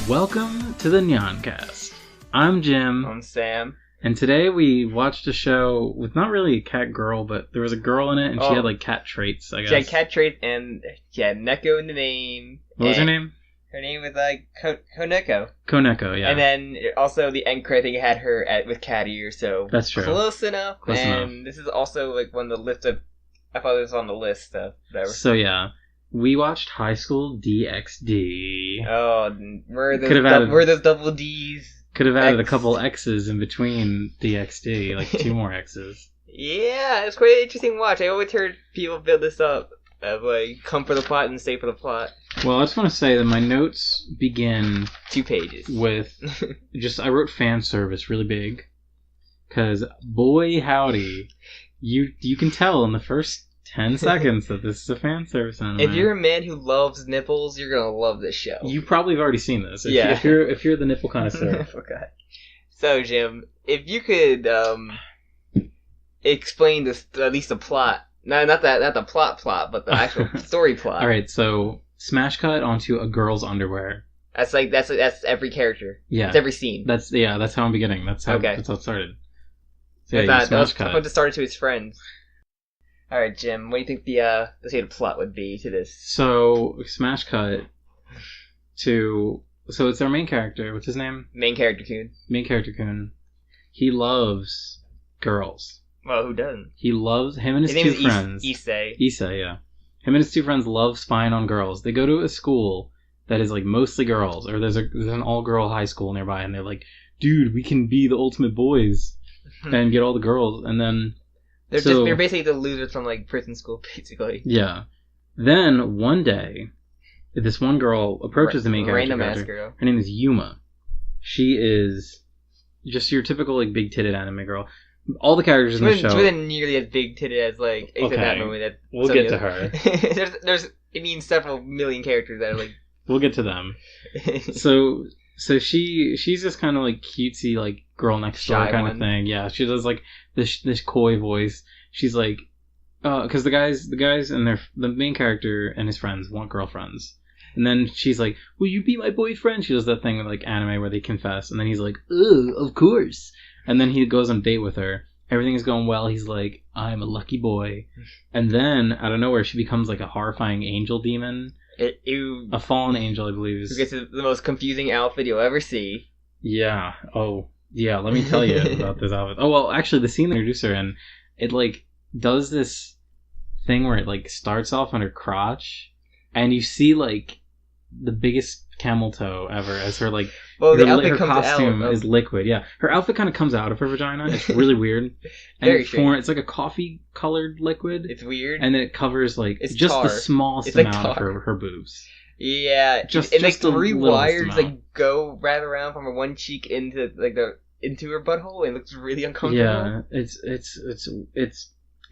Welcome to the Nyancast. I'm Jim. I'm Sam. And today we watched a show with not really a cat girl, but there was a girl in it and she had like cat traits, I guess. She had cat traits and she had Neko in the name. What was her name? Her name was like Koneko. Koneko, yeah. And then also the end credit had her with cat ears, so that's true. Close enough. Close and enough. This is also like one of the list of. I thought it was on the list of whatever. So yeah, we watched Highschool DxD. Oh, where are those double D's? Could have added a couple X's in between DxD, like 2 more X's. Yeah, it's quite an interesting watch. I always heard people build this up of like come for the plot and stay for the plot. Well, I just want to say that my notes begin 2 pages with I wrote fan service really big because boy howdy, you can tell in the first 10 seconds that this is a fan service anime. If you're a man who loves nipples, you're gonna love this show. You probably have already seen this. If you're the nipple connoisseur. Okay. So Jim, if you could explain this, at least the plot. No, not the plot, but the actual story plot. All right, so smash cut onto a girl's underwear. That's every character. Yeah, it's every scene. That's how I'm beginning. That's how it started. So yeah, I thought it started to his friends. All right, Jim. What do you think the plot would be to this? So smash cut to it's our main character. What's his name? Main character Kun. Main character Kun. He loves girls. Well, who doesn't? He loves him and his 2 friends. Issei, yeah. Him and his 2 friends love spying on girls. They go to a school that is like mostly girls, or there's an all-girl high school nearby, and they're like, dude, we can be the ultimate boys and get all the girls, and then they're basically the losers from like prison school, basically. Yeah. Then one day, this one girl approaches the main character. Random ass girl. Her name is Yuma. She is just your typical like big-titted anime girl. All the characters in the show. She wasn't nearly as big-titted as like okay. that movie. We'll get to her. It means several million characters that are like. We'll get to them. So she's this kind of like cutesy like girl next door kind of thing. Yeah, she does like this coy voice. She's like, because the guys and the main character and his friends want girlfriends. And then she's like, will you be my boyfriend? She does that thing with like anime where they confess, and then he's like, of course. And then he goes on a date with her. Everything is going well. He's like, I'm a lucky boy. And then, out of nowhere, she becomes like a horrifying angel demon. A fallen angel, I believe. Who gets the most confusing outfit you'll ever see. Yeah. Oh, yeah. Let me tell you about this outfit. Oh, well, actually, the scene they introduce her in, it like does this thing where it like starts off on her crotch, and you see like the biggest camel toe ever as her like her costume is liquid. Yeah, her outfit kind of comes out of her vagina. It's really weird. Very strange. It's like a coffee colored liquid. It's weird, and then it covers like it's just tar. The smallest like amount tar. of her boobs. Yeah, just like 3 wires amount. like go wrap around from her one cheek into like into her butthole, and it looks really uncomfortable. Yeah,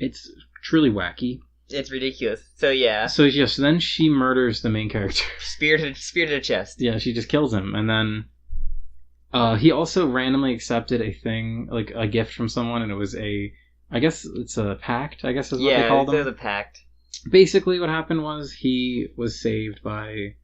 it's truly wacky. It's ridiculous. So yeah. So yes, then she murders the main character. Spear to the chest. Yeah, she just kills him, and then he also randomly accepted a thing, like a gift from someone, and it was I guess it's a pact. I guess is what they called them. Yeah, it was a pact. Basically, what happened was he was saved by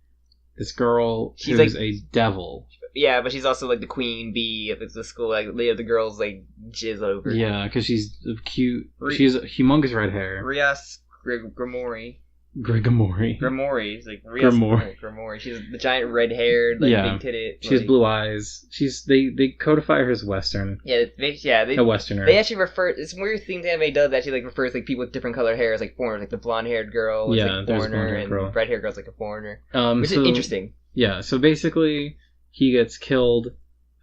this girl who's a devil. Yeah, but she's also like the queen bee of the school. Like the girls like jizz over. Yeah, because she's cute. She has humongous red hair. Rias Grimoire. Grimoire. It's like Grimoire. She's the giant red-haired, like big titted. She has blue eyes. They codify her as Western. Yeah, a Westerner. They actually refer. It's weird thing the anime does. Actually, like refers like people with different colored hair as like foreigners, like the blonde-haired girl, is, like foreigner, and red-haired girl's like a foreigner. Which is interesting. Yeah. So basically, he gets killed,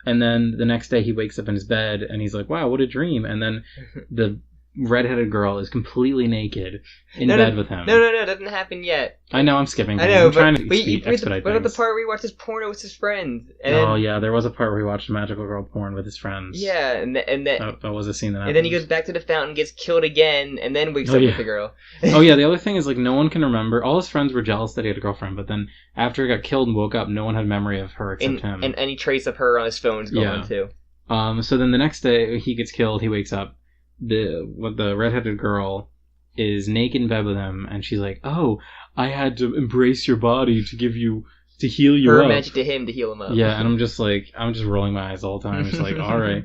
and then the next day he wakes up in his bed, and he's like, "Wow, what a dream!" And then the redheaded girl is completely naked in bed with him. No, it doesn't happen yet. I know, I'm skipping. I know, I'm trying to expedite what about the part where he watches porno with his friends? Yeah, there was a part where he watched magical girl porn with his friends. Yeah, and that was a scene that happened. And then he goes back to the fountain, gets killed again, and then wakes up with the girl. Oh yeah, the other thing is like no one can remember. All his friends were jealous that he had a girlfriend, but then after he got killed and woke up, no one had memory of her except him. And any trace of her on his phone is gone too. So then the next day he gets killed. He wakes up. The redheaded girl is naked in bed with him, and she's like, "Oh, I had to embrace your body to give you to heal you up. Her magic to him to heal him up. Yeah, and I'm just rolling my eyes all the time. Just like, all right.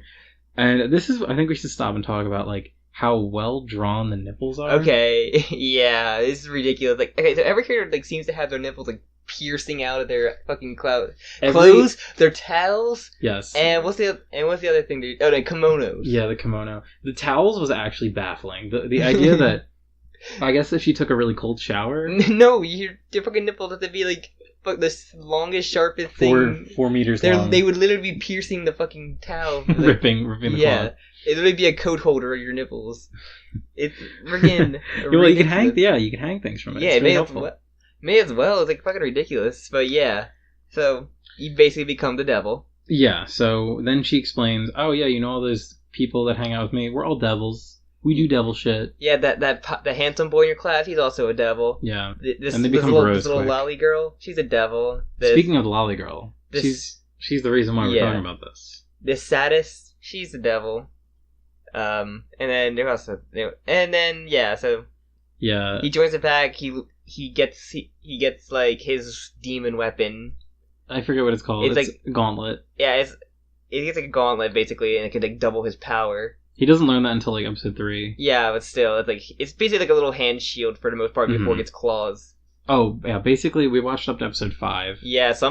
And I think we should stop and talk about like how well drawn the nipples are. Okay, yeah, this is ridiculous. Like, okay, so every character like seems to have their nipples like piercing out of their fucking clothes, their towels. Yes. And what's the other thing? The kimonos. Yeah, the kimono. The towels was actually baffling. The idea that I guess if she took a really cold shower. No, your fucking nipples have to be like the longest, sharpest thing. 4 meters long. They would literally be piercing the fucking towel. Like, ripping the cloth. It'd literally be a coat holder of your nipples. It's friggin' well, you can hang things from it. Yeah, may as well. It's like fucking ridiculous. But yeah. So you basically become the devil. Yeah, so then she explains, oh yeah, you know all those people that hang out with me, we're all devils. We do devil shit. Yeah, the handsome boy in your class, he's also a devil. Yeah. And they become bros. This little lolly girl, she's a devil. Speaking of the lolly girl, she's the reason why we're talking about this. The saddest, she's the devil. And then so yeah, he joins the pack. He gets like his demon weapon. I forget what it's called. It's like a gauntlet. Yeah, it gets like a gauntlet basically, and it can like double his power. He doesn't learn that until like episode 3. Yeah, but still, it's basically like a little hand shield for the most part before it gets claws. Oh yeah, basically we watched up to episode 5. Yeah, this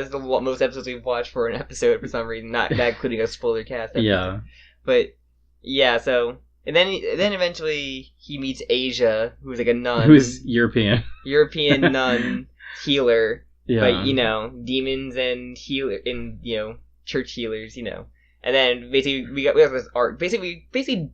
is the most episodes we've watched for an episode for some reason, not including a spoiler cast episode. Yeah, but yeah, so and then eventually he meets Asia, who's like a nun, who's European nun healer. Yeah, but demons and church healers, And then basically we have this arc. Basically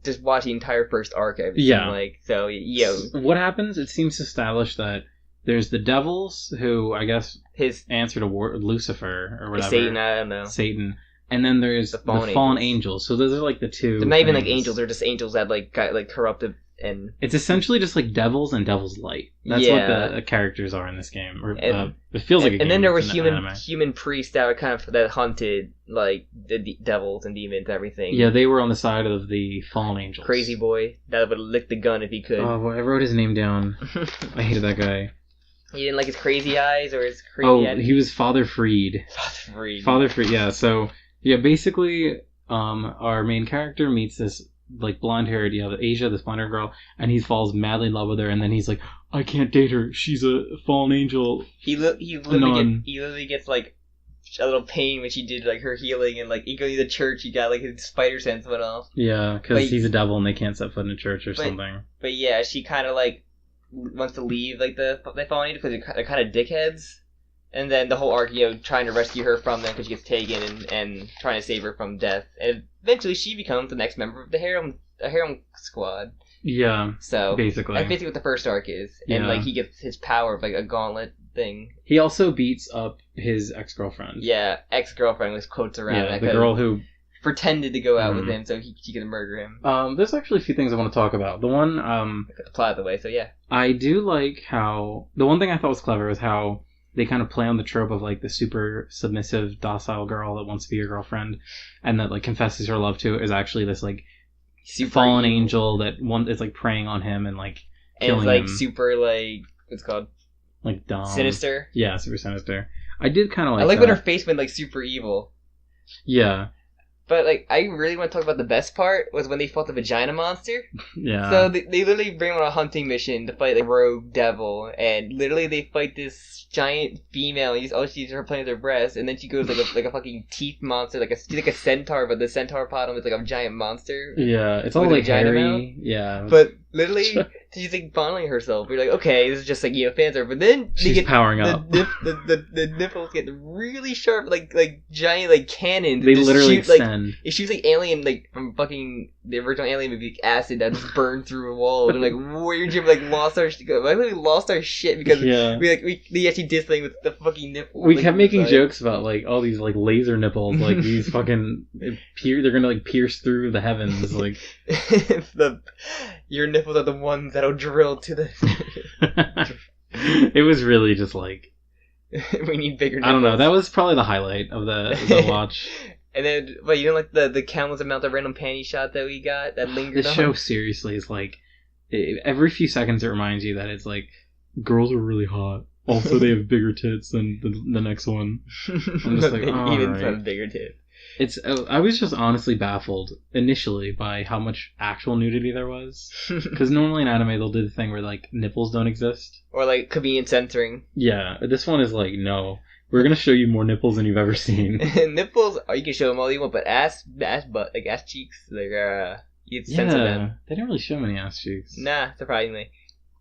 just watch the entire first arc. What happens? It seems to establish that there's the devils who I guess his answer to Lucifer or whatever. Satan, I don't know. Satan. And then there's the fallen angels. So those are like the two. They're not even like angels. They're just angels that got corrupted. And it's essentially just like devils and devil's light. That's what the characters are in this game. It feels like a game. And then there were human priests that were that hunted like the devils and demons and everything. Yeah, they were on the side of the fallen angels. Crazy boy that would lick the gun if he could. Oh, I wrote his name down. I hated that guy. You didn't like his crazy eyes or his crazy eyes? He was Father Freed. Father Freed, yeah. So, yeah, basically, our main character meets this like blonde-haired, Asia, this blonde-haired girl, and he falls madly in love with her, and then he's like, I can't date her. She's a fallen angel. He literally gets like a little pain when she did like her healing, and like he goes to the church, he got like his spider sense went off. Yeah, because he's a devil and they can't set foot in a church or something. But yeah, she kind of like wants to leave like the fallen angel because they're kind of dickheads. And then the whole arc, trying to rescue her from them because she gets taken and trying to save her from death. And eventually she becomes the next member of the harem squad. Yeah. So basically. That's basically what the first arc is. And like he gets his power of like a gauntlet thing. He also beats up his ex-girlfriend. Yeah, ex-girlfriend with quotes around that. The girl who pretended to go out with him so he could murder him. There's actually a few things I want to talk about. The one I got the plot of the way, so yeah. I do like how the one thing I thought was clever was how they kind of play on the trope of like the super submissive, docile girl that wants to be your girlfriend, and that like confesses her love to is actually this like super fallen angel that is like preying on him and like killing him. And it's like super like what's it called? Like dumb. Sinister. Yeah, super sinister. I did kind of like. I like when her face went like super evil. Yeah. But, like, I really want to talk about the best part was when they fought the vagina monster. Yeah. So they literally bring him on a hunting mission to fight, like, rogue devil. And literally they fight this giant female. She's her playing with her breast. And then she goes like a fucking teeth monster. She's like a centaur, but the centaur bottom is like a giant monster. Yeah, it's all like hairy. Yeah. But literally, she's like fondling herself. You're like, okay, this is just like, fans are. But then she's powering up. The nipples get really sharp, like giant, like cannons. They literally extend. It shoots like Alien, like from fucking the original Alien movie, acid that just burned through a wall. And like, we're like lost our shit because we actually did something with the fucking nipple. We kept making jokes about like all these like laser nipples, like these fucking they're gonna like pierce through the heavens, like your nipples are the ones that'll drill to the. It was really just like we need bigger nipples. I don't know. That was probably the highlight of the watch. And then, but you know, like the countless amount of random panty shot that we got that lingered. The show seriously is like every few seconds it reminds you that it's like girls are really hot. Also, they have bigger tits than the next one. I'm just like, oh, even right. some bigger tits. I was just honestly baffled initially by how much actual nudity there was. Because normally in anime they'll do the thing where like nipples don't exist. Or like convenient censoring. Yeah, this one is like, no. We're gonna show you more nipples than you've ever seen. Nipples, you can show them all you want, but ass butt, like ass cheeks, like you censor them. They didn't really show many ass cheeks. Nah, surprisingly.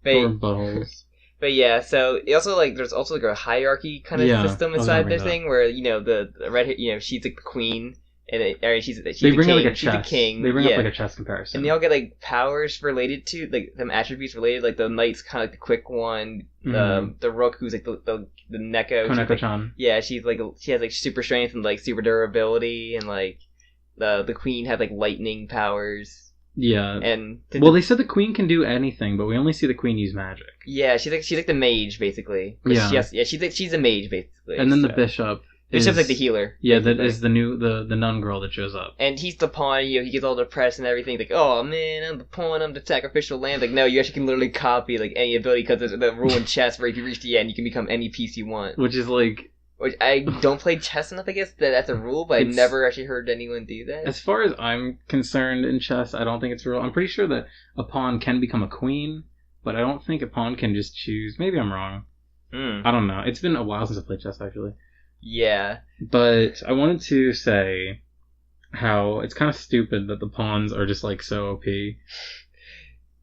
Or buttholes. But yeah, so it also like there's also like a hierarchy kind of system inside their thing where the red she's like the queen and she's the king. Like she's the king. They bring up like a chess comparison, and they all get like powers related to like some attributes related. Like the knight's kind of like the quick one. The rook who's like the Neko. Koneko-chan. Like, she has like super strength and like super durability, and like the queen had like lightning powers. Yeah, and they said the queen can do anything, but we only see the queen use magic. Yeah, she's like the mage basically. Yeah, she's a mage basically. And then the bishop's like the healer. Yeah, basically. That is the nun girl that shows up. And he's the pawn. He gets all depressed and everything. Like, oh man, I'm the pawn. I'm the sacrificial lamb. Like, no, you actually can literally copy like any ability because there's the rule in chess where if you reach the end, you can become any piece you want. Which is like. Which I don't play chess enough, I guess that's a rule, but I've never actually heard anyone do that. As far as I'm concerned in chess, I don't think it's a rule. I'm pretty sure that a pawn can become a queen, but I don't think a pawn can just choose. Maybe I'm wrong. I don't know. It's been a while since I played chess, actually. Yeah. But I wanted to say how it's kind of stupid that the pawns are just like so OP.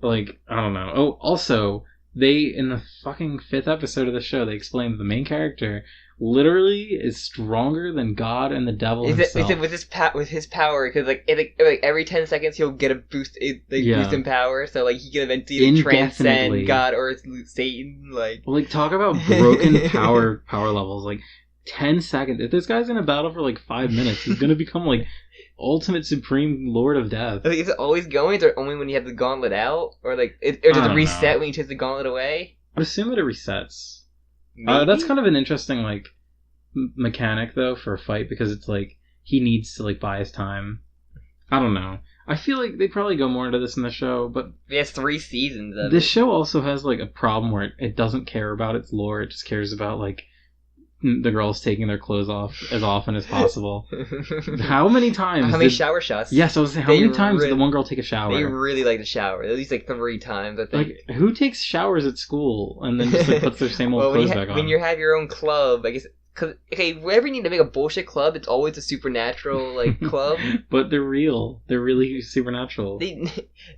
Like, I don't know. Oh, also, in the fucking 5th episode of the show, they explained that the main character literally is stronger than God and the devil himself. Is it with his power? Because like every 10 seconds he'll get a boost, boost in power. So like he can eventually transcend God or Satan. Like talk about broken power levels. Like 10 seconds. If this guy's in a battle for like 5 minutes, he's gonna become like ultimate supreme lord of death. Like, is it always going, or only when you have the gauntlet out, or like or does it reset when you take the gauntlet away? I assume that it resets. That's kind of an interesting like mechanic though for a fight, because it's like he needs to like buy his time. I don't know. I feel like they probably go more into this in the show, but it has 3 seasons of this show also has like a problem where it doesn't care about its lore. It just cares about like the girls taking their clothes off as often as possible. How many times? How many shower shots? Yes, I was saying, how many times did the one girl take a shower? They really like to shower. At least like 3 times, I think. Like, who takes showers at school and then just like puts their same old clothes back on? When you have your own club, I guess. Cause whenever you need to make a bullshit club, it's always a supernatural like club. But they're real. They're really supernatural.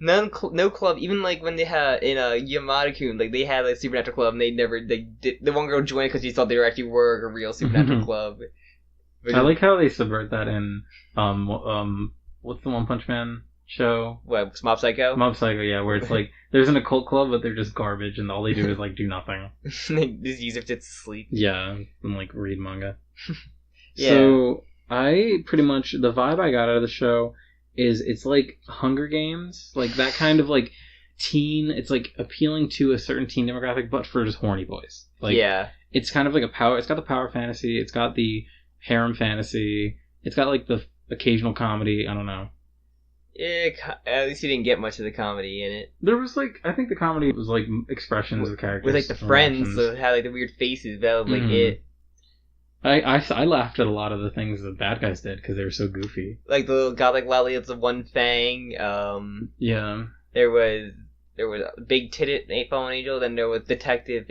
No club. Even like when they had in Yamada-kun, like they had a supernatural club, and the one girl joined because she thought they actually were a real supernatural club. But I like how they subvert that in what's the One Punch Man show? What, Mob Psycho? Mob Psycho, yeah, where it's like there's an occult club, but they're just garbage, and all they do is like do nothing. They just use it to sleep. Yeah, and like read manga. Yeah. So I pretty much the vibe I got out of the show is it's like Hunger Games, like that kind of like teen. It's like appealing to a certain teen demographic, but for just horny boys. Like, yeah, it's kind of like it's got the power fantasy, it's got the harem fantasy, it's got like the occasional comedy. I don't know. Yeah, at least you didn't get much of the comedy in it. There was like, I think the comedy was like expressions of characters. With like the friends that had like the weird faces, that was like it. I laughed at a lot of the things the bad guys did because they were so goofy. Like the little godlike lollipops of One Fang. Yeah. There was Big Titted Fallen Angel, then there was Detective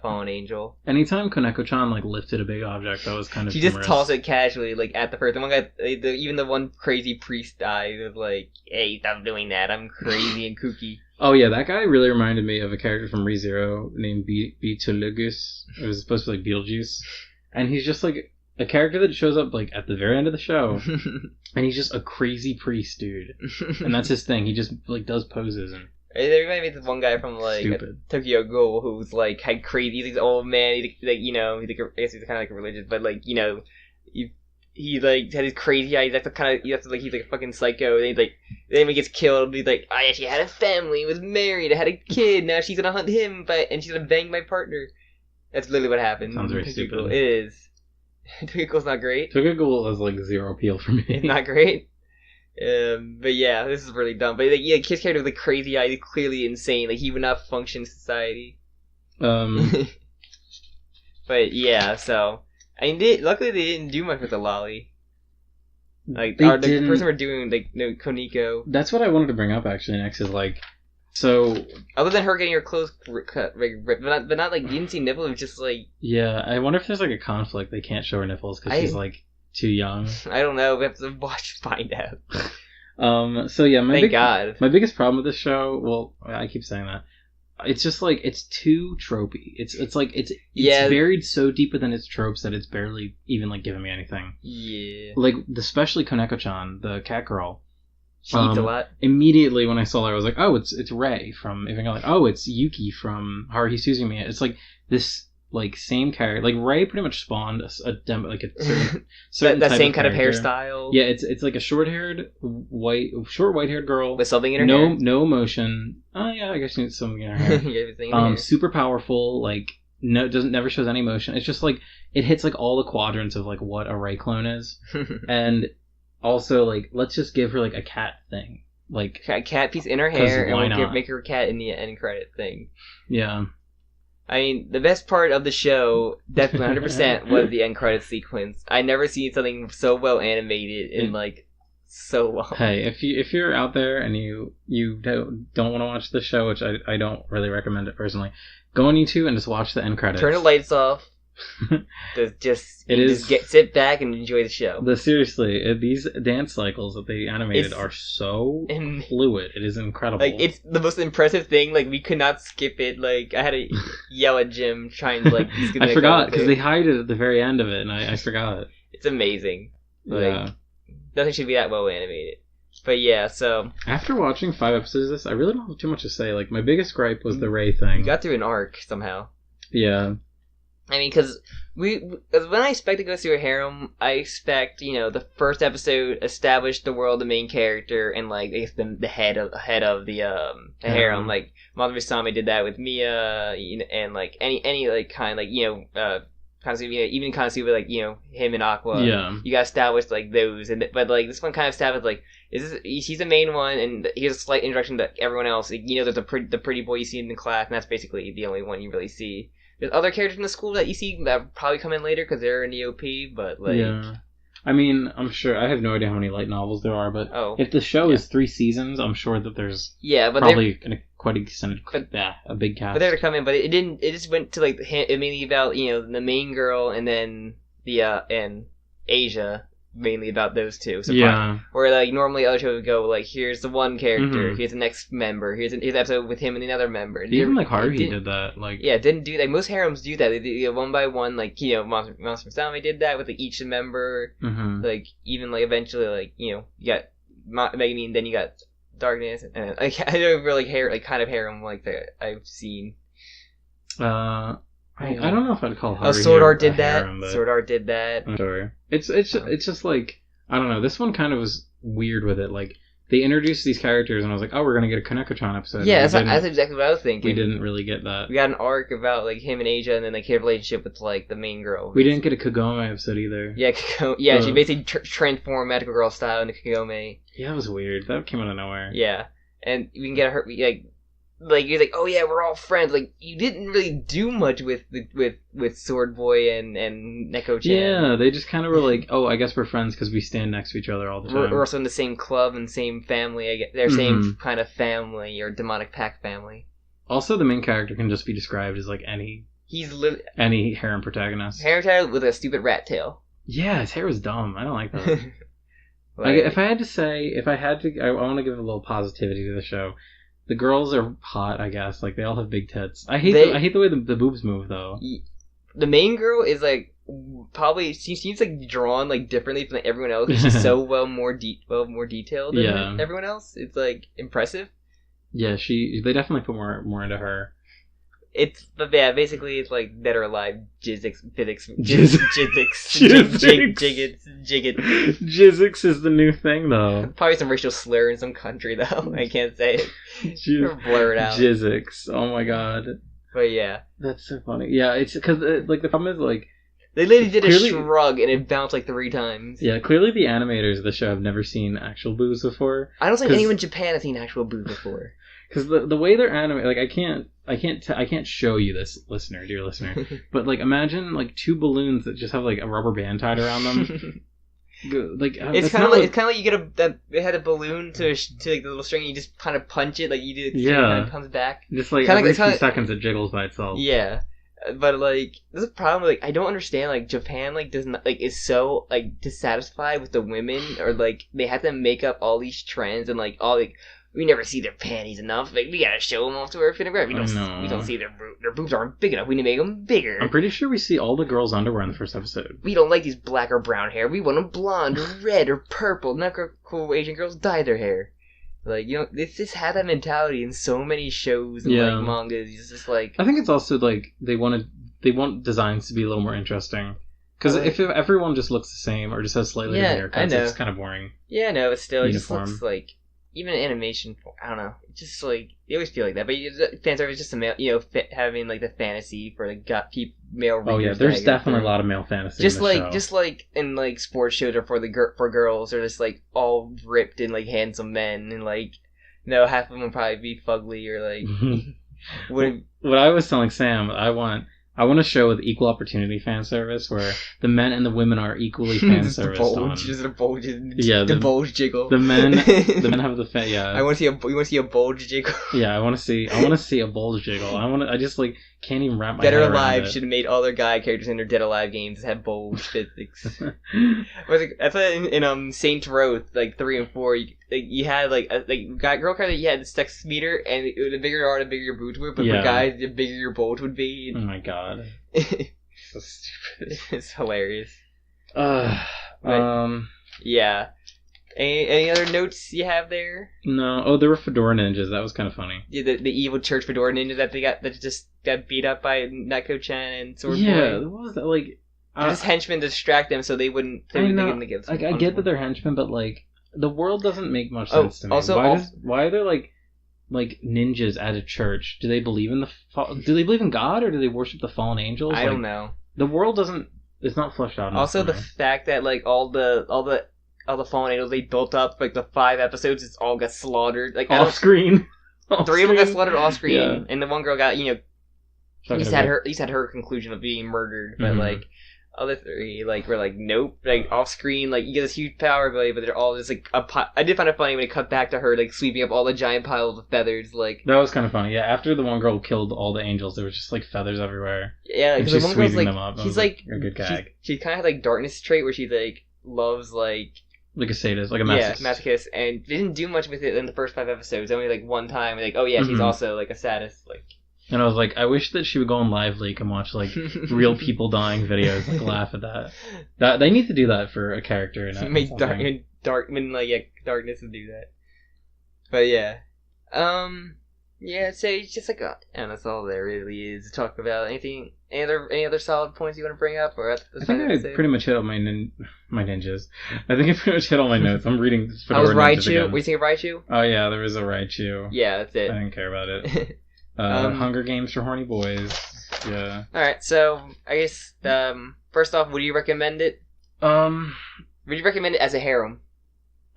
Fallen Angel. Anytime Koneko-chan like lifted a big object, that was kind of she humorous. Just tossed it casually, like at the first. The one guy, even the one crazy priest guy was like, "Hey, stop doing that! I'm crazy and kooky." Oh yeah, that guy really reminded me of a character from ReZero named Beetlejuice. It was supposed to be like Beetlejuice, and he's just like a character that shows up like at the very end of the show, and he's just a crazy priest dude, and that's his thing. He just like does poses and. They remind me of this one guy from like Tokyo Ghoul who's like had crazy. He's like old man. He's like I guess he's kind of like religious, but like he like had his crazy eyes. That's he's like a fucking psycho. And then he gets killed. He's like, I actually had a family, was married, I had a kid. Now she's gonna hunt him, and she's gonna bang my partner. That's literally what happened. Sounds very stupid. It is. Tokyo Ghoul's not great. Tokyo Ghoul has like zero appeal for me. It's not great. But yeah, this is really dumb. But like, yeah, Kid's character with the crazy eye is clearly insane. Like he would not function in society. But yeah, so I mean, luckily they didn't do much with the lolly. Like the person we're doing, like Koniko. That's what I wanted to bring up actually next is like, so other than her getting her clothes cut, ripped, but not like you didn't see nipples. It was just like I wonder if there's like a conflict they can't show her nipples because she's like too young. I don't know. We have to find out. So yeah, Thank God. My biggest problem with this show, well, I keep saying that. It's just like it's too tropey. It's like it's buried so deep within its tropes that it's barely even like giving me anything. Yeah. Like especially Koneko-chan, the cat girl. She eats a lot. Immediately when I saw her, I was like, oh, it's Rei from. If I go like, oh, it's Yuki from Haruhi Suzumiya. It's like this like same character. Like Rei pretty much spawned a certain that type same of kind of character. hairstyle. Yeah, it's like a short-haired white-haired girl with something in her hair. No emotion. Oh yeah, I guess she needs something in her hair. Super powerful. Like never shows any emotion. It's just like it hits like all the quadrants of like what a Rei clone is, and also like let's just give her like a cat thing, like a cat piece in her hair, and we'll make her a cat in the end credit thing. Yeah. I mean, the best part of the show, definitely 100%, was the end credits sequence. I never seen something so well animated in like so long. Hey, if you're out there and you don't want to watch the show, which I don't really recommend it personally, go on YouTube and just watch the end credits. Turn the lights off. just sit back and enjoy the show. Seriously, these dance cycles that they animated are so fluid. It is incredible. Like it's the most impressive thing. Like we could not skip it. Like I had to yell at Jim trying to like. I forgot because they hide it at the very end of it, and I forgot. It's amazing. Like, nothing should be that well animated. But yeah, so after watching 5 episodes of this, I really don't have too much to say. Like my biggest gripe was the Rei thing. We got through an arc somehow. Yeah. I mean, because when I expect to go through a harem, I expect the first episode established the world, the main character, and like I guess the head of the harem. Like Madarusame did that with Mia, and like any like kind like even Konosuba, like him and Aqua. Yeah, you got established like those, but like this one kind of established like he's the main one, and here's a slight introduction to everyone else. Like, there's the pretty boy you see in the class, and that's basically the only one you really see. There's other characters in the school that you see that probably come in later because they're in the OP, but like... Yeah. I mean, I'm sure... I have no idea how many light novels there are, but if the show is 3 seasons, I'm sure that there's probably quite extended... a big cast. But they're to come in, but it didn't... It just went to like mainly about, the main girl and then and Asia... mainly about those two. So where like normally other shows would go like, here's the one character, here's the next member, here's an episode with him and another member. Even like Haruhi did that. Like didn't do that. Most harems do that. They do one by one. Like Monster Sami did that with like, each member. Like even like eventually like you got Megumin, then you got Darkness, and like I don't really kind of harem like that I've seen. I don't know if I'd call Haruhi Sword Art did that. Harem, Sword Art did that. I'm sure. It's just like, I don't know. This one kind of was weird with it. Like they introduced these characters, and I was like, oh, we're gonna get a Koneko-chan episode. Yeah, that's exactly what I was thinking. We didn't really get that. We got an arc about like him and Asia, and then like his relationship with like the main girl. We didn't get a Kagome episode either. Yeah, she basically transformed Magical Girl style into Kagome. Yeah, that was weird. That came out of nowhere. Yeah, and we can get her like you're like, oh yeah, we're all friends. Like you didn't really do much with Sword Boy and Neko-chan. Yeah, they just kind of were like, oh, I guess we're friends because we stand next to each other all the time. We're also in the same club and same family. I guess they're same kind of family or demonic pack family. Also, the main character can just be described as like any harem protagonist. Harem protagonist with a stupid rat tail. Yeah, his hair was dumb. I don't like that. If I had to, I want to give a little positivity to the show. The girls are hot, I guess. Like, they all have big tits. I hate the way the boobs move, though. The main girl is, like, probably... She seems, like, drawn, like, differently from everyone else. She's so more detailed than everyone else. It's, like, impressive. Yeah, they definitely put more into her. But yeah, basically it's like Dead or Alive, Jizzix. Jizzix is the new thing, though. Probably some racial slur in some country, though. I can't say it. Blur it out. Jizzix. Oh my god. But yeah. That's so funny. Yeah, it's because, like, the problem is, like... They literally did a shrug and it bounced like 3 times. Yeah, clearly the animators of the show have never seen actual boobs before. I don't think anyone in Japan has seen actual boobs before. Because the way they're animated, like, I I can't show you this, dear listener, but like imagine like 2 balloons that just have like a rubber band tied around them. Like it's kind of like you get they had a balloon to like the little string, and you just kind of punch it, like you do, it kind of comes back. Just like every few seconds it jiggles by itself. Yeah, but like there's a problem. Like I don't understand. Like Japan like does not like is so like dissatisfied with the women, or like they have to make up all these trends and like all like. We never see their panties enough. Like we gotta show them off to our photograph. We don't see their boobs aren't big enough. We need to make them bigger. I'm pretty sure we see all the girls' underwear in the first episode. We don't like these black or brown hair. We want them blonde or red or purple. Not cool Asian girls dye their hair. Like it's just had that mentality in so many shows and like mangas. It's just like I think it's also like they want designs to be a little more interesting. Because if everyone just looks the same or just has slightly different haircuts, it's kind of boring. Yeah, no, but still, it just looks like. Even animation, I don't know. It's just like you always feel like that. But fan service is just a male, having like the fantasy for like male readers. Oh yeah, there's definitely a lot of male fantasy. Just like in like sports shows or for girls, they're just like all ripped and like handsome men, and like half of them would probably be fugly or like. What I was telling Sam, I want a show with equal opportunity fan service where the men and the women are equally fan serviced on. Just a bulge, the bulge jiggle. The men have the fan. Yeah. You want to see a bulge jiggle? Yeah, I want to see a bulge jiggle. I just like can't even wrap my Dead head or around Alive it. should have made all their guy characters in their Dead or Alive games have bulge physics. That's why in Saints Row like 3 and 4 you had like girl character you had the sex meter, and the bigger you are the bigger your boobs were, but for guys the bigger your bulge would be. Oh my god. So stupid. It's hilarious. Yeah. Any other notes you have there? No. Oh, there were fedora ninjas. That was kind of funny. Yeah, the evil church fedora ninja that just got beat up by Neko-chan and Sword Boy. Yeah, what was that like? Just henchmen to distract them so they wouldn't. I get that they're henchmen, but like the world doesn't make much sense to me. Also, why are there like ninjas at a church? Do they believe in do they believe in God, or do they worship the fallen angels? I don't know. The world doesn't. It's not fleshed out. Also, the fact that like all the fallen angels they built up like the 5 episodes, it's all got slaughtered like off screen. 3 of them got slaughtered off screen, and the one girl got at least had her conclusion of being murdered, but like. Other 3, like, were like, nope, like, off screen, like, you get this huge power ability, but they're all just, like, I did find it funny when it cut back to her, like, sweeping up all the giant piles of feathers, like... That was kind of funny, yeah, after the one girl killed all the angels, there was just, like, feathers everywhere. Yeah, because the one girl's, like, them up. She's, like, a good gag. She kind of had, like, darkness trait where she, like, loves, like... Like a sadist, like a masochist. Yeah, masochist, and they didn't do much with it in the first 5 episodes, only, like, one time, like, oh yeah, she's also, like, a sadist, like... And I was like, I wish that she would go on Live Leak and watch, like, real people dying videos, like, laugh at that. They need to do that for a character. Make darkness to do that. But, yeah. Yeah, so it's just like, and that's all there really is to talk about. Any other solid points you want to bring up? Or I think I pretty much hit all my ninjas. I think I pretty much hit all my notes. I'm reading Fedora Ninjas again. Were you thinking Raichu? Oh, yeah, there was a Raichu. Yeah, that's it. I didn't care about it. Hunger Games for horny boys. Yeah. Alright, so I guess first off, would you recommend it? Would you recommend it as a harem?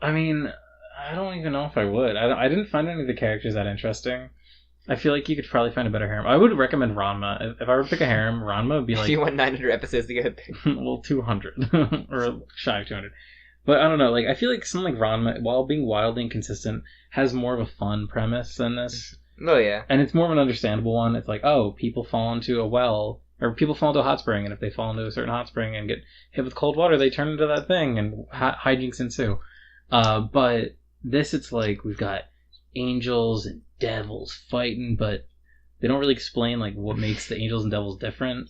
I mean, I don't even know if I would. I didn't find any of the characters that interesting. I feel like you could probably find a better harem. I would recommend Ranma. If I were to pick a harem, Ranma would be like... You want 900 episodes to get there. Well, 200. Or shy of 200. But I don't know, like I feel like something like Ranma, while being wildly inconsistent, has more of a fun premise than this. Oh, yeah. And it's more of an understandable one. It's like, oh, people fall into a well, or people fall into a hot spring, and if they fall into a certain hot spring and get hit with cold water, they turn into that thing, and hijinks ensue. But this, it's like, we've got angels and devils fighting, but they don't really explain, like, what makes the angels and devils different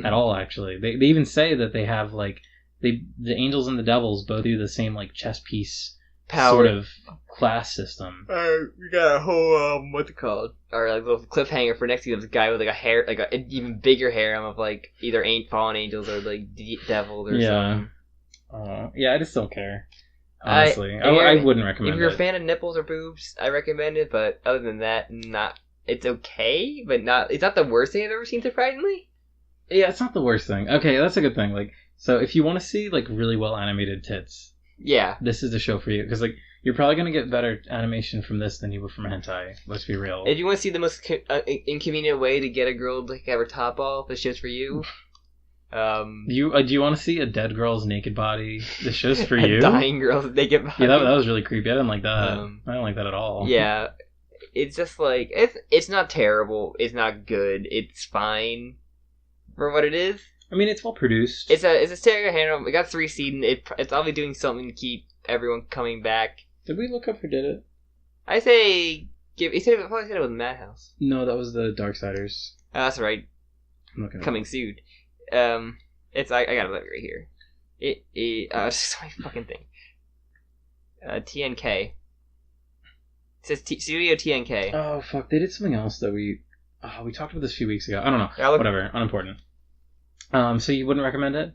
at all, actually. They even say that they have, like, the angels and the devils both do the same, like, chess piece sort of class system. We got a whole what's it called? Or like little cliffhanger for next to this guy with like a hair, like an even bigger harem of like either fallen angels or like devils or something. Yeah, I just don't care. Honestly, I wouldn't recommend it. If you're a fan of nipples or boobs, I recommend it. But other than that, it's okay, but not. It's not the worst thing I've ever seen. Surprisingly. Yeah, it's not the worst thing. Okay, that's a good thing. Like, so if you want to see like really well animated tits. Yeah. This is the show for you. Because, like, you're probably going to get better animation from this than you would from hentai. Let's be real. If you want to see the most inconvenient way to get a girl to have her top off, the show's for you. Do you want to see a dead girl's naked body? The show's for you? A dying girl's naked body? Yeah, that was really creepy. I didn't like that. I don't like that at all. Yeah. It's just like... It's not terrible. It's not good. It's fine for what it is. I mean, it's well produced. It's a stereo handle. We got 3 seasons. It's obviously doing something to keep everyone coming back. Did we look up who did it? I say he probably said it was Madhouse. No, that was the Darksiders. Oh, that's right. Coming soon. It's I got it right here. It's just my fucking thing. TNK. It says Studio TNK. Oh fuck! They did something else that we talked about this a few weeks ago. I don't know. Whatever. Unimportant. So you wouldn't recommend it?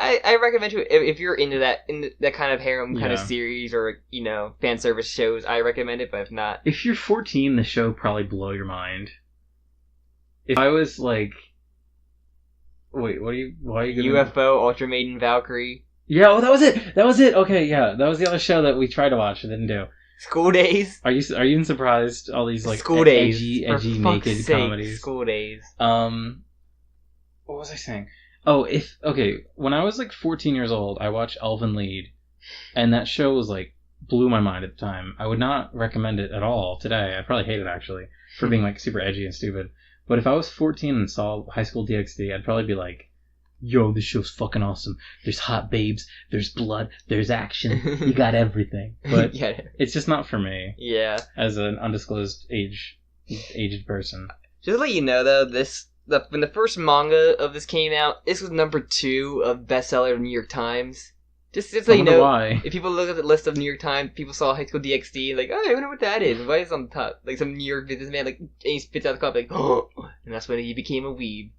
I recommend it if you're into that kind of harem kind of series or fan service shows. I recommend it, but if not, if you're 14, the show probably blow your mind. If I was like, wait, why are you gonna... UFO, Ultra Maiden, Valkyrie? Yeah, that was it. Okay, yeah, that was the other show that we tried to watch and didn't do. School Days. Are you even surprised? All these like School Days, edgy naked comedies. School Days. What was I saying? Oh, when I was like 14 years old, I watched Elven Lied, and that show was like blew my mind at the time. I would not recommend it at all today. I'd probably hate it actually for being like super edgy and stupid. But if I was 14 and saw Highschool DxD, I'd probably be like, "Yo, this show's fucking awesome. There's hot babes, there's blood, there's action. You got everything." But it's just not for me. Yeah. As an undisclosed aged person. Just to let you know, though, when the first manga of this came out, this was number 2 of bestseller of New York Times. Just so you know, why. If people look at the list of New York Times, people saw Highschool DxD, like, oh, I wonder what that is. Why is it on the top? Like some New York businessman, like, and he spits out the cup, like, oh, and that's when he became a weeb.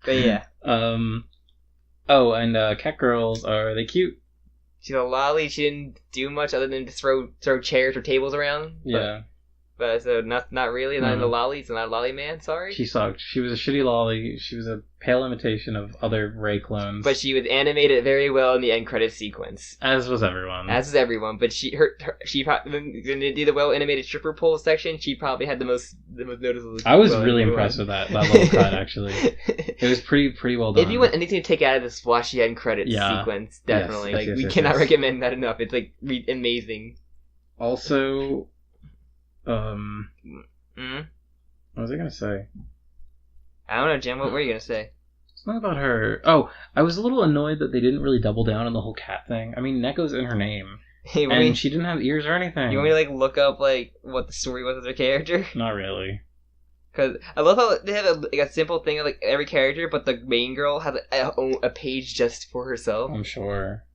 But yeah. Oh, and cat girls, are they cute? She's a lolly. She didn't do much other than just throw chairs or tables around. Yeah. But so not really, not in the lolly. It's not a lolly man. Sorry. She sucked. She was a shitty lolly. She was a pale imitation of other Ray clones. But she was animated very well in the end credits sequence. As was everyone. But she probably, when they did the well animated stripper pole section, she probably had the most noticeable. I was really impressed with that level cut. Actually, it was pretty well done. If you want anything to take out of this watch the end credits sequence, definitely. We cannot recommend that enough. It's like amazing. Also. What was I gonna say? I don't know, Jim. What were you gonna say? Something about her. Oh, I was a little annoyed that they didn't really double down on the whole cat thing. I mean, Neko's in her name, and she didn't have ears or anything. You want me to look up what the story was of their character? Not really. Because I love how they have a simple thing of every character, but the main girl has a page just for herself. I'm sure.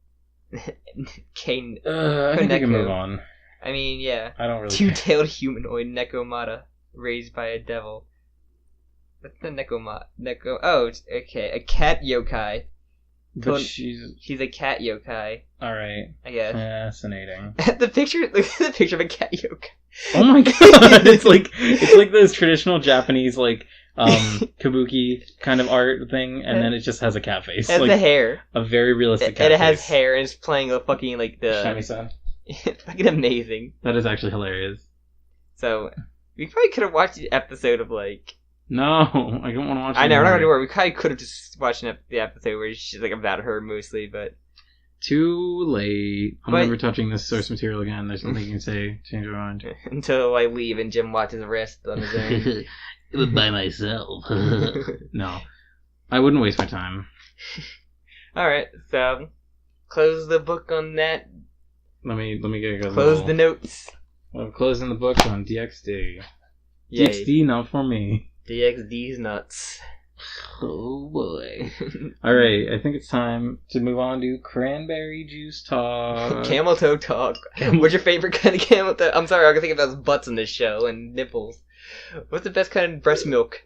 Kane. I think we can move on. I mean, yeah. I don't really. Two-tailed humanoid Nekomata, raised by a devil. What's the Neko? Oh, okay, a cat yokai. But she's a cat yokai. All right. I guess. Fascinating. Look at the picture of a cat yokai. Oh my god! it's like those traditional Japanese kabuki kind of art thing, and then it just has a cat face. It has the hair. A very realistic cat face. And it has hair, and it's playing a fucking the shamisen. It's fucking amazing. That is actually hilarious. So, we probably could have watched the episode of No, I don't want to watch it. I know, we're not going to do it. We probably could have just watched the episode where she's about her mostly, but... Too late. I'm never touching this source material again. There's nothing you can say. Change your mind. Until I leave and Jim watches the rest on his own. By myself. No. I wouldn't waste my time. Alright, so... Close the book on that. Let me get a Close the notes. I'm closing the book on DxD. Yay. DxD, not for me. DxD's nuts. Oh boy. Alright, I think it's time to move on to cranberry juice talk. Camel toe talk. What's your favorite kind of camel toe? I'm sorry, I can think about butts in this show and nipples. What's the best kind of breast milk?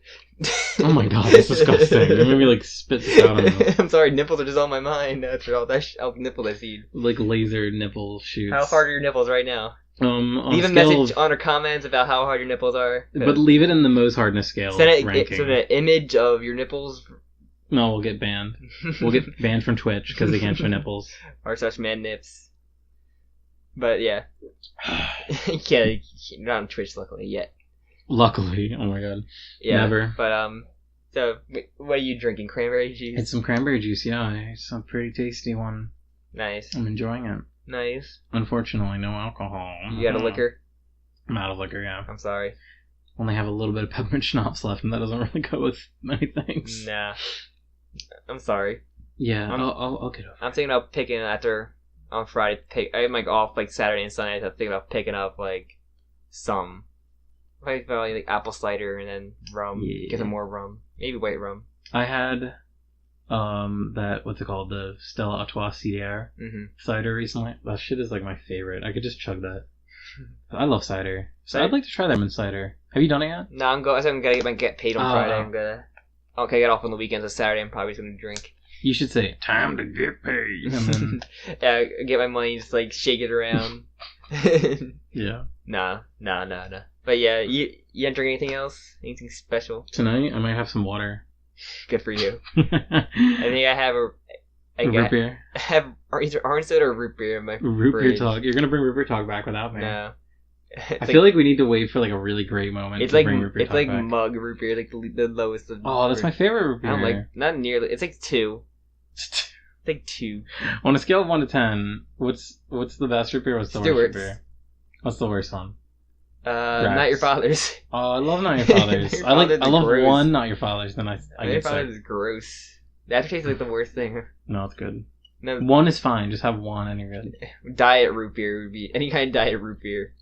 Oh my god, that's disgusting. You made me spit this out on me. I'm sorry, nipples are just on my mind. That's all nipple I feed. Laser nipple shoots. How hard are your nipples right now? Leave a message on our comments about how hard your nipples are. But leave it in the most hardness scale ranking. So the image of your nipples No, we'll get banned. We'll get banned from Twitch because they can't show nipples. Or such man nips. But yeah. Yeah, not on Twitch luckily yet. Luckily. Oh my god. Yeah. Never. But, so, what are you drinking? Cranberry juice? It's some cranberry juice, yeah. It's a pretty tasty one. Nice. I'm enjoying it. Nice. Unfortunately, no alcohol. You got a liquor? I'm out of liquor, yeah. I'm sorry. Only have a little bit of peppermint schnapps left, and that doesn't really go with many things. Nah. I'm sorry. Yeah, I'll get over it. I'm thinking about picking after, on Friday, I'm like off like Saturday and Sunday, so I'm thinking about picking up like some. Probably like apple cider and then rum. Yeah. Get some more rum. Maybe white rum. I had that, what's it called, the Stella Artois CDR cider recently. That shit is like my favorite. I could just chug that. I love cider. So I'd like to try lemon cider. Have you done it yet? No, I'm gonna get paid on Friday. I'm gonna get off on the weekends. On Saturday, I'm probably just gonna drink. You should say time to get paid, and then yeah, get my money, just like shake it around. Yeah. Nah. But yeah, you don't drink anything else? Anything special? Tonight, I might have some water. Good for you. I think I have root beer. I have either orange soda or root beer in my root fridge. beer talk. You're gonna bring root beer talk back without me. No. I feel like we need to wait for like a really great moment. It's to like bring root beer it's talk like back. mug root beer, like the lowest of. Oh, that's my favorite root beer. I don't like not nearly. It's like 2. It's like 2. On a scale of 1 to 10, what's the best root beer? What's the worst root Stewart's. beer? What's the worst one? Not Your Father's. Oh, I love Not Your Father's. Your I Father's love gross. one Not Your Father's, then I Your get Father's sick. is gross. The aftertaste is like the worst thing. No, it's good. No, One is fine. Just have one and you're good. diet root beer would be any kind of diet root beer.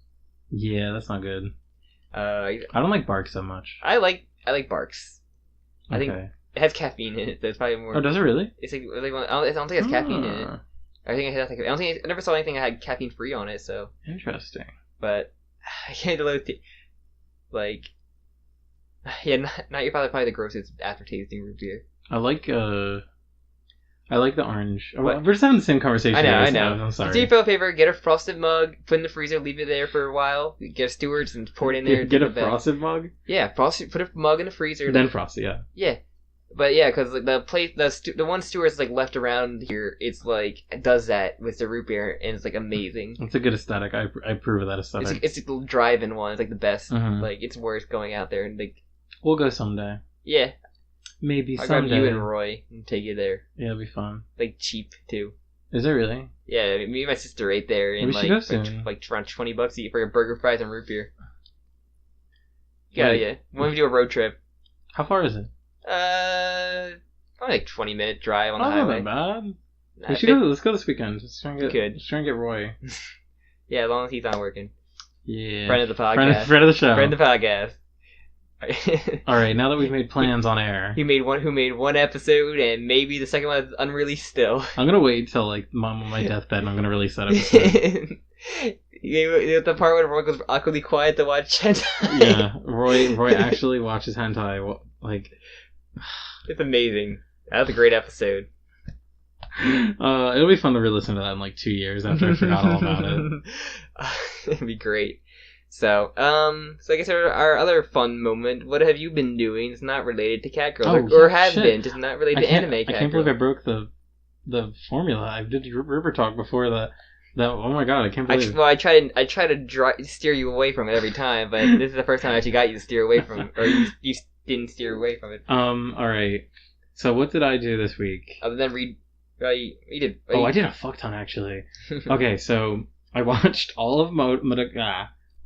Yeah, that's not good. I don't like Bark so much. I like Barks. I Okay. think it has caffeine in it, so it's probably more. Oh, does it really? It's like I don't think it has caffeine in it. I think it has. I never saw anything that had caffeine free on it. So Interesting. but I can't load like. Yeah, not Your Father probably the grossest aftertasting root beer. I like the orange. Oh, we're just having the same conversation. I know. I'm sorry. Do yourself a favor, get a frosted mug, put it in the freezer, leave it there for a while. Get a Stewart's and pour it in there. Get a frosted mug. Yeah, frosted. Put a mug in the freezer. Then frosted, yeah. Yeah, but yeah, because like the one Stewart's like left around here, it's like it does that with the root beer, and it's like amazing. It's a good aesthetic. I approve of that aesthetic. It's the drive-in one. It's like the best. Mhm. Like it's worth going out there and like. We'll go someday. Yeah, Maybe I'll grab someday. you and Roy and take you there. Yeah, it'll be fun. Like cheap too. Is it really? Yeah, me and my sister ate there and We should go soon. like around $20 eat for a burger, fries, and root beer. Yeah, yeah. When we do a road trip. How far is it? Probably like 20-minute drive on the Not highway. that bad. Nah, We should go. Let's go this weekend. Let's try and get. Good. Let's try and get Roy. Yeah, as long as he's not working. Yeah. Friend of the podcast. Friend of the show. Friend of the podcast. All right. Now that we've made plans on air, who made one episode, and maybe the second one is unreleased still. I'm gonna wait till like on my deathbed, and I'm gonna release that episode. The part where Roy goes awkwardly quiet to watch hentai. Yeah, Roy actually watches hentai. Like, it's amazing. That was a great episode. It'll be fun to re-listen to that in like 2 years after I forgot all about it. It'd be great. So I guess our other fun moment. What have you been doing? It's not related to Catgirl, or has been, just not related to anime Catgirl. I can't believe I broke the formula. I did River Talk before that. Oh my god, I can't believe. I try to steer you away from it every time, but this is the first time I actually got you to steer away from it, or you didn't steer away from it. All right. So what did I do this week? Other than read, you did. I did a fuck ton actually. Okay, so I watched all of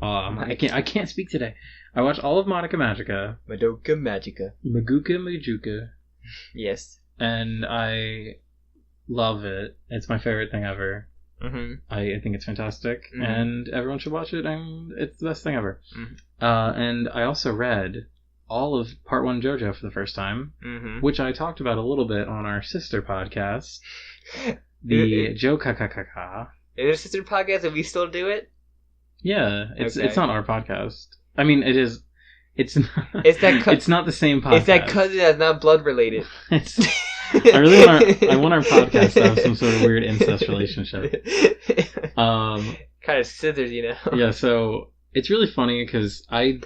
I can't speak today. I watched all of Madoka Magica. Madoka Magica. Majuka. Yes. And I love it. It's my favorite thing ever. Mm-hmm. I think it's fantastic, and everyone should watch it, and it's the best thing ever. Mm-hmm. And I also read all of Part 1 JoJo for the first time, which I talked about a little bit on our sister podcast, the Jokakakaka. Is it a sister podcast and we still do it? Yeah, it's not our podcast. I mean, it is. It's not. It's not the same podcast. It's that cousin that's not blood related. I want our podcast to have some sort of weird incest relationship. Kind of scissors, you know. Yeah, so it's really funny because I've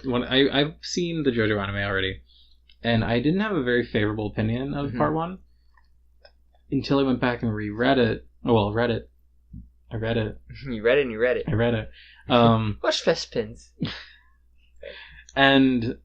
seen the JoJo anime already, And I didn't have a very favorable opinion of part 1 until I went back and reread it. Oh, well, read it. I read it. You read it and you read it. I read it. Watch Fespins. And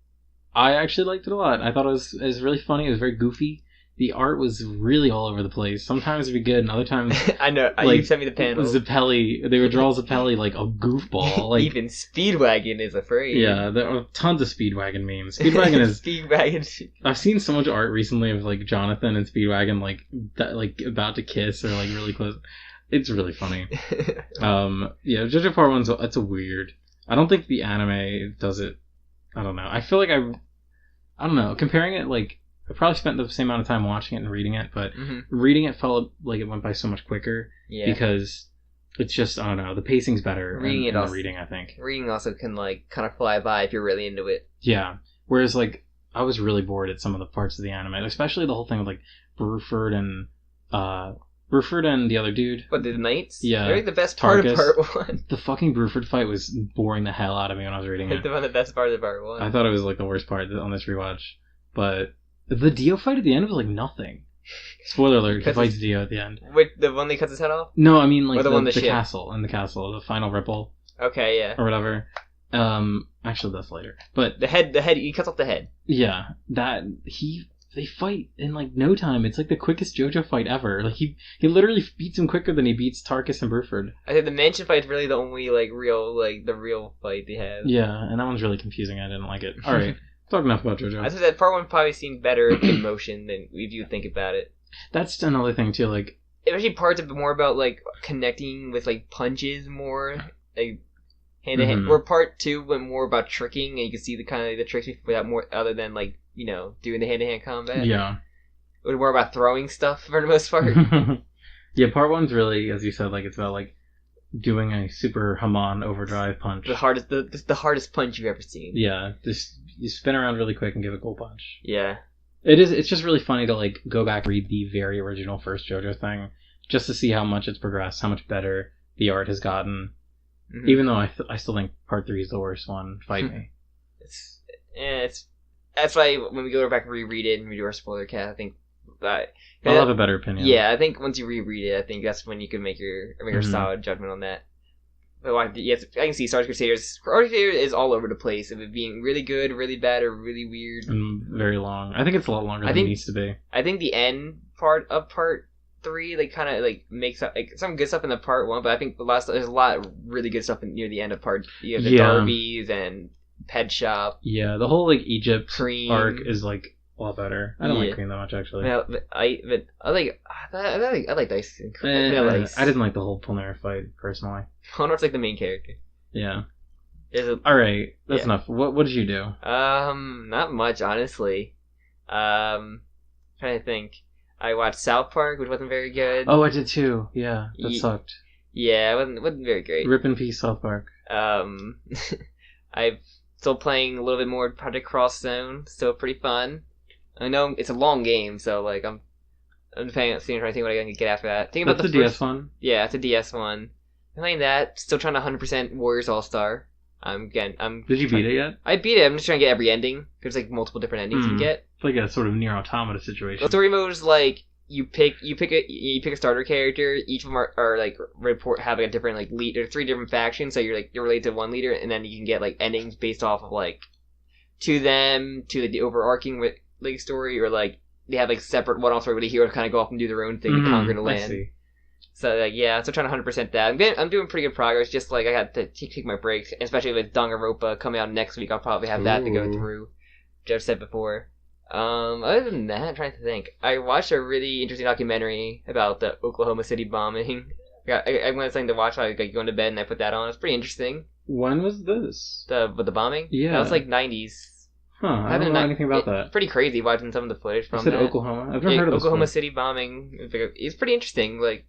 I actually liked it a lot. I thought it was really funny. It was very goofy. The art was really all over the place. Sometimes it'd be good, and other times... I know. You sent me the panel. Zappelli, they would draw Zappelli like a goofball. Like, even Speedwagon is afraid. Yeah, there are tons of Speedwagon memes. Speedwagon is... Speedwagon. I've seen so much art recently of like Jonathan and Speedwagon like that, like about to kiss or like really close. It's really funny. Yeah, JoJo Part 1's it's a weird. I don't think the anime does it. I don't know. I feel like I don't know. Comparing it, like, I probably spent the same amount of time watching it and reading it, but reading it felt like it went by so much quicker. Yeah. Because it's just, I don't know, the pacing's better in the reading, I think. Reading also can, like, kind of fly by if you're really into it. Yeah. Whereas, like, I was really bored at some of the parts of the anime, especially the whole thing with, like, Bruford and the other dude. What, the knights? Yeah. They're like the best part of part 1. The fucking Bruford fight was boring the hell out of me when I was reading it. It's one of the best part of part 1. I thought it was like the worst part on this rewatch. But the Dio fight at the end was like nothing. Spoiler alert, he fights Dio at the end. Wait, the one that cuts his head off? No, I mean like the castle, the final ripple. Okay, yeah. Or whatever. Actually that's later. But the head, he cuts off the head. Yeah, they fight in like no time. It's like the quickest JoJo fight ever. Like he literally beats him quicker than he beats Tarkus and Bruford. I think the mansion fight's really the only like the real fight they have. Yeah, and that one's really confusing. I didn't like it. All right, talk enough about JoJo. I think that part 1 probably seemed better in motion than if you think about it. That's another thing too. Like, especially parts of it more about like connecting with like punches more, like hand to hand. Where part 2 went more about tricking, and you can see the kind of the tricks without more other than like, you know, doing the hand to hand combat. Yeah, it was more about throwing stuff for the most part. Yeah, part 1's really, as you said, like it's about like doing a super Haman overdrive punch. The hardest punch you've ever seen. Yeah, just you spin around really quick and give a cool punch. Yeah. It's just really funny to like go back and read the very original first JoJo thing just to see how much it's progressed, how much better the art has gotten. Even though I still think part 3 is the worst one. Fight me. That's why when we go back and reread it and we do our spoiler cast, I think that I'll have a better opinion. Yeah, I think once you reread it, I think that's when you can make your solid judgment on that. But yes, I can see Star Crusaders. Is all over the place of it being really good, really bad, or really weird. And very long. I think it's a lot longer than it needs to be. I think the end part of part 3, like, kind of like makes up like some good stuff in the part 1, but I think there's a lot of really good stuff near the end of part. You know, the Darbies and Pet Shop. Yeah, the whole like Egypt Cream arc is like a lot better. I don't like Cream that much actually. I like Ice and Cream. I didn't like the whole Polnareff fight personally. Polnareff's like the main character. Yeah. Alright, that's enough. What did you do? Not much, honestly. Trying to think. I watched South Park, which wasn't very good. Oh, I did too. Yeah, that sucked. Yeah, it wasn't very great. Rip in peace, South Park. I'm still playing a little bit more Project Cross Zone. Still pretty fun. I know it's a long game, so like I'm trying to think what I can get after that. That's the DS one? Yeah, it's a DS one. I'm playing that. Still trying to 100% Warriors All Star. Did you beat it yet? I beat it. I'm just trying to get every ending. There's like multiple different endings you get. It's like a sort of Nier Automata situation. The story mode is like you pick a starter character. Each of them are like have like a different like lead. There's 3 different factions, so you're related to one leader, and then you can get like endings based off of like to the overarching like story, or like they have like separate one-off story where the heroes kind of go off and do their own thing to conquer the land. I see. So like so trying to 100% that. I'm doing pretty good progress. Just like I got to take my breaks, especially with Danganronpa coming out next week. I'll probably have that to go through, which I've said before. Other than that, I'm trying to think. I watched a really interesting documentary about the Oklahoma City bombing. I wanted something to watch while I like going to bed, and I put that on. It's pretty interesting. When was this? With the bombing? Yeah, that was like 90s. Huh, I don't know anything about that. It's pretty crazy watching some of the footage from that. Oklahoma? I've never heard of this Oklahoma City bombing. It's pretty interesting. Like,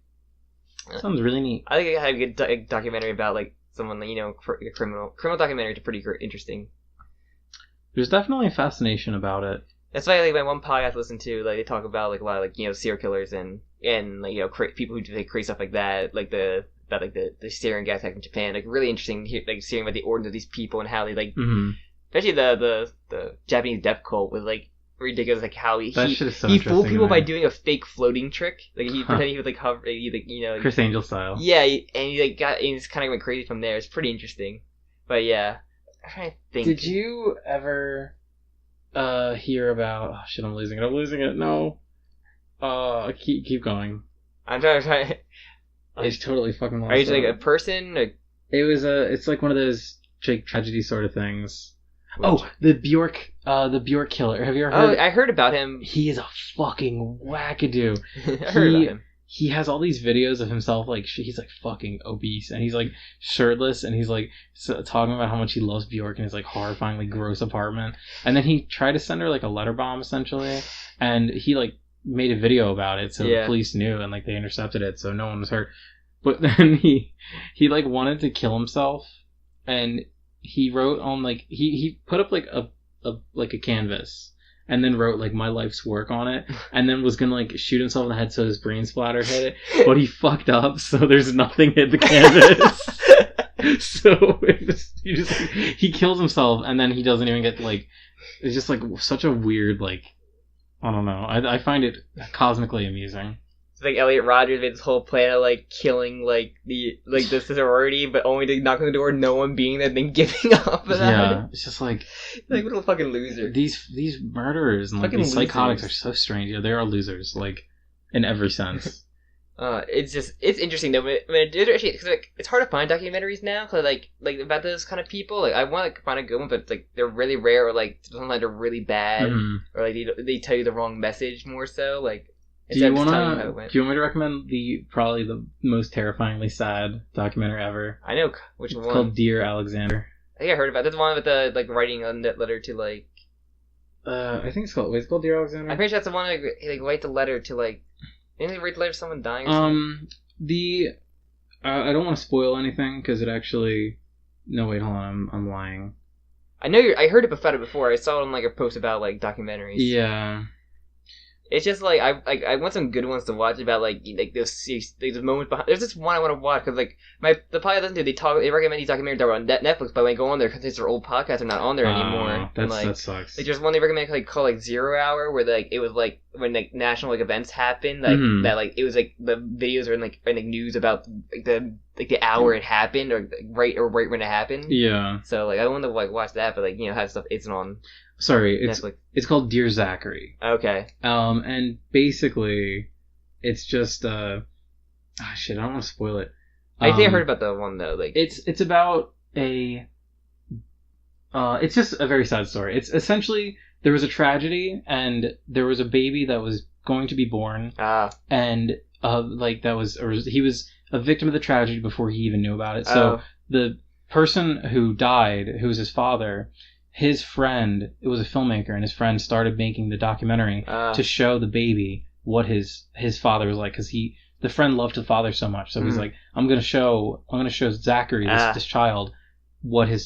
sounds really neat. I think I had a good documentary about like someone, you know, a criminal documentaries are pretty interesting. There's definitely a fascination about it. That's why like my one podcast I listen to, like they talk about like a lot of like, you know, serial killers and like, you know, people who do like crazy stuff like that, like the sarin gas attack in Japan. Like really interesting, like hearing about the origins of these people and how they like. Especially the Japanese death cult was like ridiculous, like how he shit is so he fooled people by man. doing a fake floating trick. Like he pretended he would like hover, like, Chris Angel style. Yeah, and he like he just kind of went crazy from there. It's pretty interesting. But yeah, I'm trying to think. Did you ever hear about? Oh shit, I'm losing it. No. Keep going. I'm trying. It's totally fucking lost. Are you like a person? Or... It's like one of those tragedy sort of things. Oh, the Bjork killer. Have you ever heard? Oh, I heard about him. He is a fucking wackadoo. I heard about him. He has all these videos of himself, like, he's like fucking obese, and he's like shirtless, and he's like talking about how much he loves Bjork in his like horrifyingly gross apartment. And then he tried to send her like a letter bomb essentially, and he like made a video about it, so the police knew, and like they intercepted it, so no one was hurt. But then he like wanted to kill himself, and he wrote on like he put up like a canvas, and then wrote like my life's work on it, and then was gonna like shoot himself in the head so his brain splatter hit it, but he fucked up, so there's nothing in the canvas. So he kills himself, and then he doesn't even get like, it's just like such a weird like, I don't know. I find it cosmically amusing. It's like Elliot Rodgers made this whole plan of like killing like the sorority, but only to knock on the door, no one being there, then giving up. Yeah, it's just like what a fucking loser. These murderers and like these psychotics are so strange. Yeah, they are losers, like in every sense. It's interesting though. Because like it's hard to find documentaries now, cause like about those kind of people. Like I want to find a good one, but like they're really rare, or like sometimes they're really bad, or like they tell you the wrong message more so. Like. Do you want me to recommend probably the most terrifyingly sad documentary ever? I know which one. It's called Dear Alexander. I think I heard about it. That's the one with the like writing a letter to like. I think it's called Dear Alexander. I'm pretty sure that's the one like write the letter to like. Didn't they write the letter to someone dying? Or something? I don't want to spoil anything because it actually. No, wait, hold on. I'm lying. I know I heard about it before. I saw it on like a post about like documentaries. Yeah. It's just like I want some good ones to watch about like those moments behind. There's this one I want to watch because like the podcast I listen to they recommend these documentaries that were on Netflix, but when I go on there because their old podcasts are not on there anymore. That sucks. Like there's one they recommend like called like 0 Hour where like it was like when like national like events happened like that like it was like the videos are in like news about like the hour it happened or right when it happened. Yeah. So like I want to like watch that, but like have stuff isn't on. Sorry, Netflix. It's called Dear Zachary. Okay. And basically, it's just shit. I don't want to spoil it. I think I heard about the one though. Like it's about a. It's just a very sad story. It's essentially there was a tragedy and there was a baby that was going to be born. And he was a victim of the tragedy before he even knew about it. So the person who died, who was his father. His friend, it was a filmmaker, and his friend started making the documentary to show the baby what his father was like, because the friend loved the father so much. So he's like, I'm gonna show Zachary, this child,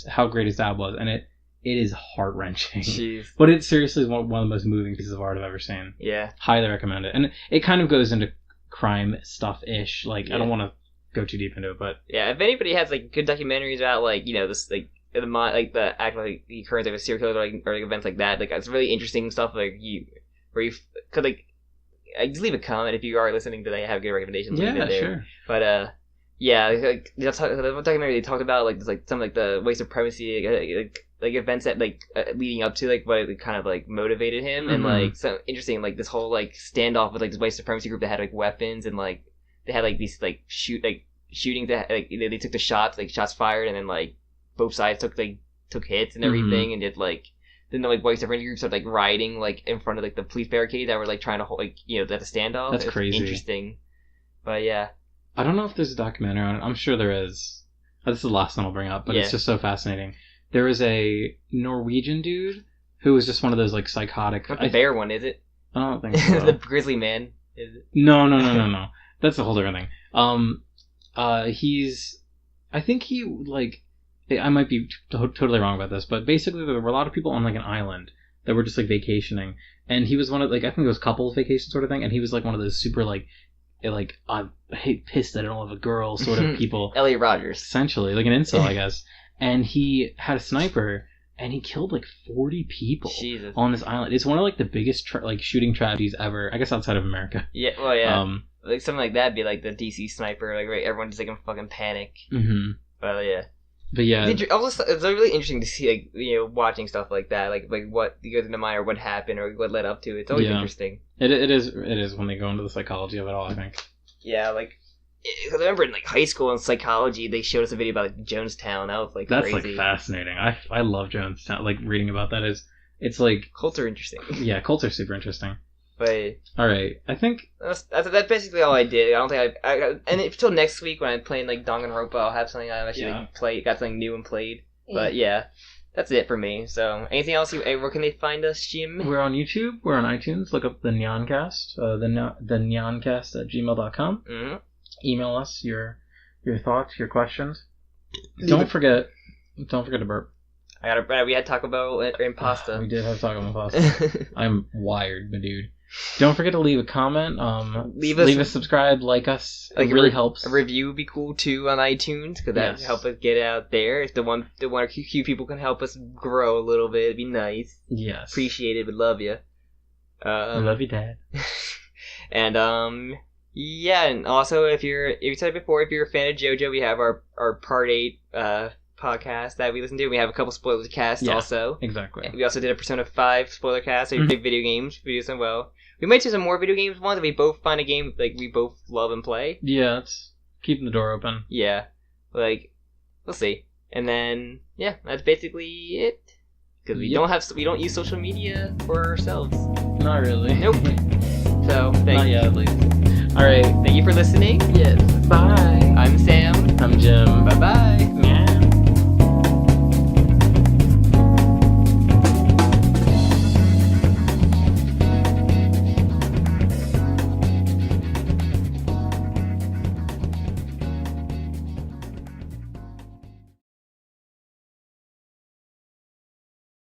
how great his dad was, and it is heart wrenching. But it seriously is one of the most moving pieces of art I've ever seen. Yeah, highly recommend it, and it kind of goes into crime stuff ish. Like I don't want to go too deep into it, but yeah, if anybody has like good documentaries about like this like. The actual like the occurrence of a serial killer or like events like that, like it's really interesting stuff. Like where you could like just leave a comment if you are listening to that. Have good recommendations. Yeah, there. Sure. But like that's the documentary they talked about like some like the white supremacy like events that like leading up to like what kind of like motivated him and like so interesting like this whole like standoff with like this white supremacy group that had like weapons and like they had like these like shootings that like they took the shots fired and then like. Both sides took hits and everything, and did like then the like white supremacy groups started like rioting like in front of like the police barricade that were like trying to hold like at the standoff. That's crazy. Interesting, but yeah. I don't know if there's a documentary on it. I'm sure there is. This is the last one I'll bring up, but it's just so fascinating. There was a Norwegian dude who was just one of those like psychotic. Not the bear one, is it? I don't think so. The grizzly man, is it? No. That's a whole different thing. I think he like. I might be totally wrong about this, but basically there were a lot of people on like an island that were just like vacationing, and he was one of like I think it was couples vacation sort of thing, and he was like one of those super like I'm pissed that I don't have a girl sort of people. Elliot Rodgers, essentially like an incel, I guess. And he had a sniper and he killed like 40 people Jesus. on this island. It's one of like the biggest like shooting tragedies ever, I guess, outside of America. Yeah, well, yeah. Like something like that'd be like the DC sniper, like right, everyone's like in fucking panic. Mm-hmm. But yeah. But yeah, it's really interesting to see, like, you know, watching stuff like that, like what goes into mind or what happened or what led up to it. It's always interesting. It is when they go into the psychology of it all, I think. Yeah, like, I remember in like high school in psychology, they showed us a video about like Jonestown. That was like that's crazy. Like fascinating. I love Jonestown. Like reading about that it's like cults are interesting. Yeah, cults are super interesting. But all right, I think that's basically all I did. I don't think and until next week when I'm playing like Danganronpa, I'll have something I've actually got something new and played. But yeah, that's it for me. So anything else? Where can they find us, Jim? We're on YouTube. We're on iTunes. Look up the Nyancast. The Nyancast at gmail.com. Mm-hmm. Email us your thoughts, your questions. Don't forget to burp. We had Taco Bell and pasta. We did have Taco Bell and pasta. I'm wired, my dude. Don't forget to leave a comment. Leave us subscribe, like us. It really helps. A review would be cool too on iTunes because that would help us get out there. If the one or few people can help us grow a little bit, it'd be nice. Yes, appreciate it. Would love you. I love you, Dad. And yeah, and also if you said it before, if you're a fan of JoJo, we have our Part 8 podcast that we listen to. We have a couple spoiler casts also. Exactly. We also did a Persona 5 spoiler cast. So you pick video games, we do some well. We might do some more video games ones if we both find a game like we both love and play. Yeah, it's keeping the door open. Yeah. Like, we'll see. And then yeah, that's basically it. Because we don't use social media for ourselves. Not really. Nope. So not yet, at least. All right. Thank you for listening. Yes. Bye. I'm Sam. I'm Jim. Bye bye.